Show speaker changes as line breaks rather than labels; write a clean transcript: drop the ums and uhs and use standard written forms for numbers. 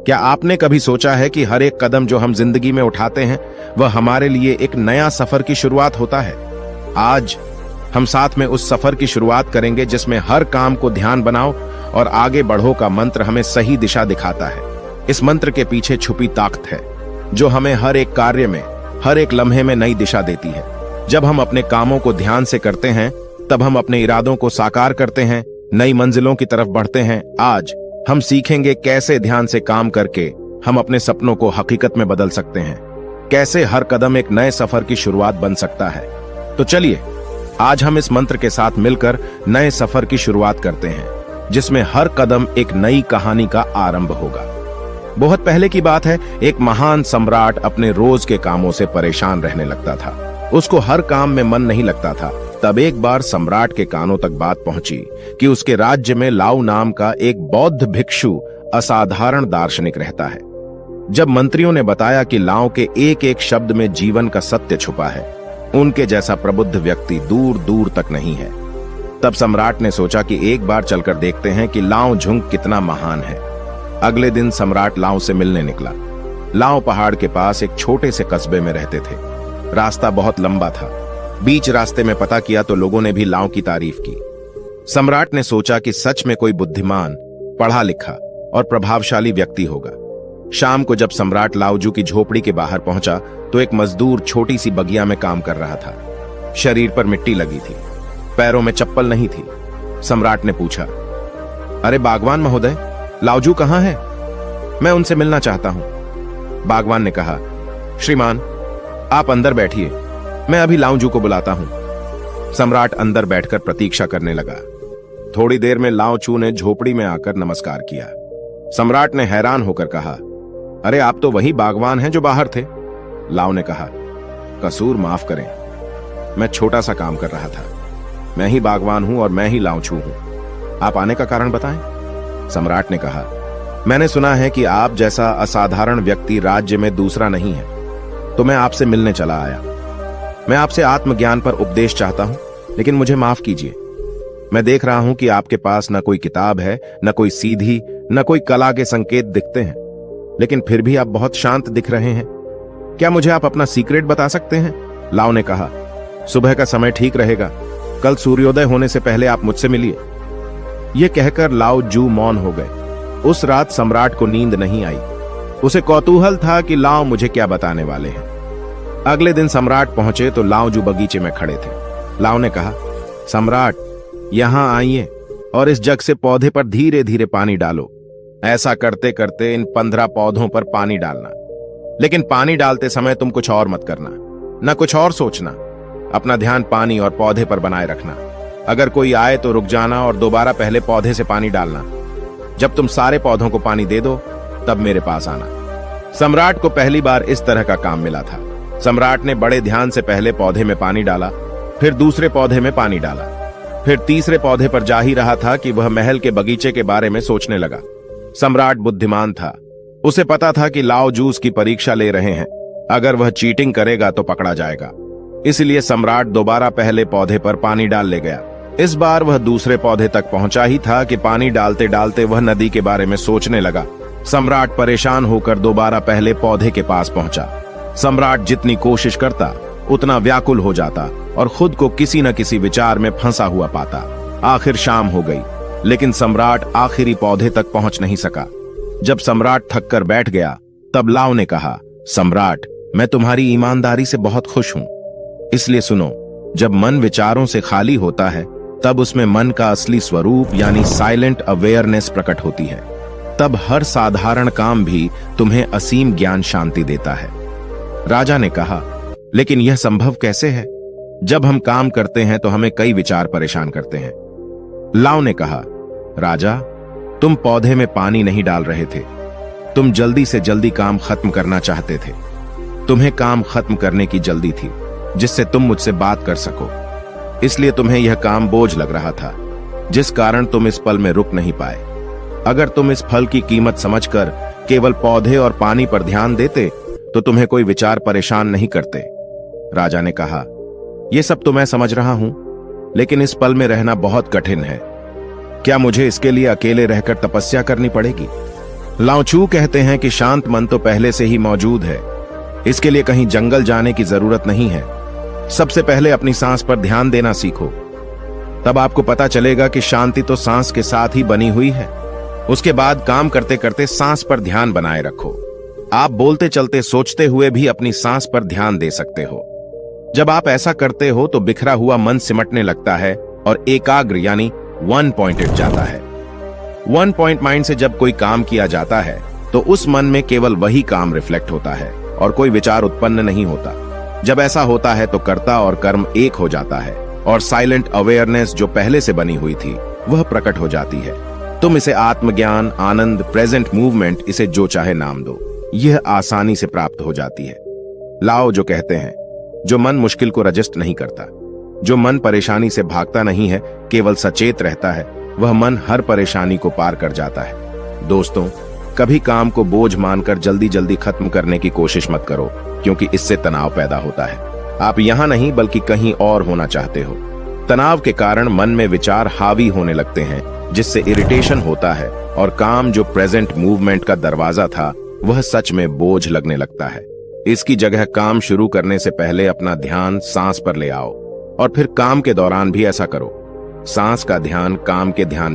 क्या आपने कभी सोचा है कि हर एक कदम जो हम जिंदगी में उठाते हैं वह हमारे लिए एक नया सफर की शुरुआत होता है। आज हम साथ में उस सफर की शुरुआत करेंगे जिसमें हर काम को ध्यान बनाओ और आगे बढ़ो का मंत्र हमें सही दिशा दिखाता है। इस मंत्र के पीछे छुपी ताकत है जो हमें हर एक कार्य में, हर एक लम्हे में नई दिशा देती है। जब हम अपने कामों को ध्यान से करते हैं तब हम अपने इरादों को साकार करते हैं, नई मंजिलों की तरफ बढ़ते हैं। आज हम सीखेंगे कैसे ध्यान से काम करके हम अपने सपनों को हकीकत में बदल सकते हैं, कैसे हर कदम एक नए सफर की शुरुआत बन सकता है। तो चलिए आज हम इस मंत्र के साथ मिलकर नए सफर की शुरुआत करते हैं जिसमें हर कदम एक नई कहानी का आरंभ होगा। बहुत पहले की बात है, एक महान सम्राट अपने रोज के कामों से परेशान रहने लगता था। उसको हर काम में मन नहीं लगता था। तब एक बार सम्राट के कानों तक बात पहुंची कि उसके राज्य में लाओ नाम का एक बौद्ध भिक्षु असाधारण दार्शनिक रहता है। जब मंत्रियों ने बताया कि लाओ के एक एक शब्द में जीवन का सत्य छुपा है, उनके जैसा प्रबुद्ध व्यक्ति दूर दूर तक नहीं है, तब सम्राट ने सोचा कि एक बार चलकर देखते हैं कि लाओ झुंग कितना महान है। अगले दिन सम्राट लाओ से मिलने निकला। लाओ पहाड़ के पास एक छोटे से कस्बे में रहते थे। रास्ता बहुत लंबा था। बीच रास्ते में पता किया तो लोगों ने भी लाओ की तारीफ की। सम्राट ने सोचा कि सच में कोई बुद्धिमान, पढ़ा लिखा और प्रभावशाली व्यक्ति होगा। शाम को जब सम्राट लाओजू की झोपड़ी के बाहर पहुंचा तो एक मजदूर छोटी सी बगिया में काम कर रहा था। शरीर पर मिट्टी लगी थी, पैरों में चप्पल नहीं थी। सम्राट ने पूछा, अरे बागवान महोदय, लाओजू कहां है? मैं उनसे मिलना चाहता हूं। बागवान ने कहा, श्रीमान आप अंदर बैठिए, मैं अभी लाओजू को बुलाता हूं। सम्राट अंदर बैठकर प्रतीक्षा करने लगा। थोड़ी देर में लाओजू ने झोपड़ी में आकर नमस्कार किया। सम्राट ने हैरान होकर कहा, अरे आप तो वही बागवान हैं जो बाहर थे। लाओ ने कहा, कसूर माफ करें, मैं छोटा सा काम कर रहा था। मैं ही बागवान हूं और मैं ही लाओजू हूं। आप आने का कारण बताएं। सम्राट ने कहा, मैंने सुना है कि आप जैसा असाधारण व्यक्ति राज्य में दूसरा नहीं है, तो मैं आपसे मिलने चला आया। मैं आपसे आत्मज्ञान पर उपदेश चाहता हूं, लेकिन मुझे माफ कीजिए। मैं देख रहा हूं कि आपके पास न कोई किताब है, न कोई सीधी, न कोई कला के संकेत दिखते हैं, लेकिन फिर भी आप बहुत शांत दिख रहे हैं। क्या मुझे आप अपना सीक्रेट बता सकते हैं? लाओ ने कहा, सुबह का समय ठीक रहेगा, कल सूर्योदय होने से पहले आप मुझसे मिलिए। यह कहकर लाओजू मौन हो गए। उस रात सम्राट को नींद नहीं आई। उसे कौतूहल था कि लाओ मुझे क्या बताने वाले हैं। अगले दिन सम्राट पहुंचे तो लाओजू बगीचे में खड़े थे। लाओ ने कहा, सम्राट यहां आइए और इस जग से पौधे पर धीरे धीरे पानी डालो। ऐसा करते करते इन 15 पौधों पर पानी डालना, लेकिन पानी डालते समय तुम कुछ और मत करना, न कुछ और सोचना। अपना ध्यान पानी और पौधे पर बनाए रखना। अगर कोई आए तो रुक जाना और दोबारा पहले पौधे से पानी डालना। जब तुम सारे पौधों को पानी दे दो तब मेरे पास आना। सम्राट को पहली बार इस तरह का काम मिला था। सम्राट ने बड़े ध्यान से पहले पौधे में पानी डाला, फिर दूसरे पौधे में पानी डाला, फिर तीसरे पौधे पर जा ही रहा था कि वह महल के बगीचे के बारे में सोचने लगा। सम्राट बुद्धिमान था। उसे पता था कि लाओजू की परीक्षा ले रहे हैं। अगर वह चीटिंग करेगा तो पकड़ा जाएगा। इसलिए सम्राट दोबारा पहले पौधे पर पानी डाल ले गया। इस बार वह दूसरे पौधे तक पहुंचा ही था कि पानी डालते डालते वह नदी के बारे में सोचने लगा। सम्राट परेशान होकर दोबारा पहले पौधे के पास पहुंचा। सम्राट जितनी कोशिश करता उतना व्याकुल हो जाता और खुद को किसी न किसी विचार में फंसा हुआ पाता। आखिर शाम हो गई, लेकिन सम्राट आखिरी पौधे तक पहुंच नहीं सका। जब सम्राट थक कर बैठ गया तब लाओ ने कहा, सम्राट मैं तुम्हारी ईमानदारी से बहुत खुश हूं, इसलिए सुनो, जब मन विचारों से खाली होता है तब उसमें मन का असली स्वरूप यानी साइलेंट अवेयरनेस प्रकट होती है। तब हर साधारण काम भी तुम्हें असीम ज्ञान शांति देता है। राजा ने कहा, लेकिन यह संभव कैसे है? जब हम काम करते हैं तो हमें कई विचार परेशान करते हैं। लाओ ने कहा, राजा तुम पौधे में पानी नहीं डाल रहे थे, तुम जल्दी से जल्दी काम खत्म करना चाहते थे। तुम्हें काम खत्म करने की जल्दी थी जिससे तुम मुझसे बात कर सको, इसलिए तुम्हें यह काम बोझ लग रहा था, जिस कारण तुम इस पल में रुक नहीं पाए। अगर तुम इस फल की कीमत समझकर केवल पौधे और पानी पर ध्यान देते तो तुम्हें कोई विचार परेशान नहीं करते। राजा ने कहा, यह सब तो मैं समझ रहा हूं, लेकिन इस पल में रहना बहुत कठिन है। क्या मुझे इसके लिए अकेले रहकर तपस्या करनी पड़ेगी? लाओ त्सु कहते हैं कि शांत मन तो पहले से ही मौजूद है। इसके लिए कहीं जंगल जाने की जरूरत नहीं है। सबसे पहले अपनी सांस पर ध्यान देना सीखो। तब आपको पता चलेगा कि शांति तो सांस के साथ ही बनी हुई है। उसके बाद काम करते करते सांस पर ध्यान बनाए रखो। आप बोलते चलते सोचते हुए भी अपनी सांस पर ध्यान दे सकते हो। जब आप ऐसा करते हो तो बिखरा हुआ मन सिमटने लगता है और एकाग्र यानी वन पॉइंटेड जाता है। वन पॉइंट माइंड से जब कोई काम किया जाता है तो उस मन में केवल वही काम रिफ्लेक्ट होता है और कोई विचार उत्पन्न नहीं होता। जब ऐसा होता है तो कर्ता और कर्म एक हो जाता है और साइलेंट अवेयरनेस जो पहले से बनी हुई थी वह प्रकट हो जाती है। तुम इसे आत्मज्ञान, आनंद, प्रेजेंट मूवमेंट, इसे जो चाहे नाम दो, यह आसानी से प्राप्त हो जाती है। लाओ जो कहते हैं, जो मन मुश्किल को रजिस्ट नहीं करता, जो मन परेशानी से भागता नहीं है, केवल सचेत रहता है, वह मन हर परेशानी को पार कर जाता है। दोस्तों, कभी काम को बोझ मानकर जल्दी जल्दी खत्म करने की कोशिश मत करो, क्योंकि इससे तनाव पैदा होता है। आप यहां नहीं बल्कि कहीं और होना चाहते हो। तनाव के कारण मन में विचार हावी होने लगते हैं, जिससे इरिटेशन होता है और काम जो प्रेजेंट मूवमेंट का दरवाजा था वह सच में बोझ लगने लगता है। इसकी जगह काम शुरू करने से पहले अपना ध्यान सांस पर ले आओ और फिर काम के दौरान भी ऐसा करो। सांस का ध्यान काम के ध्यान में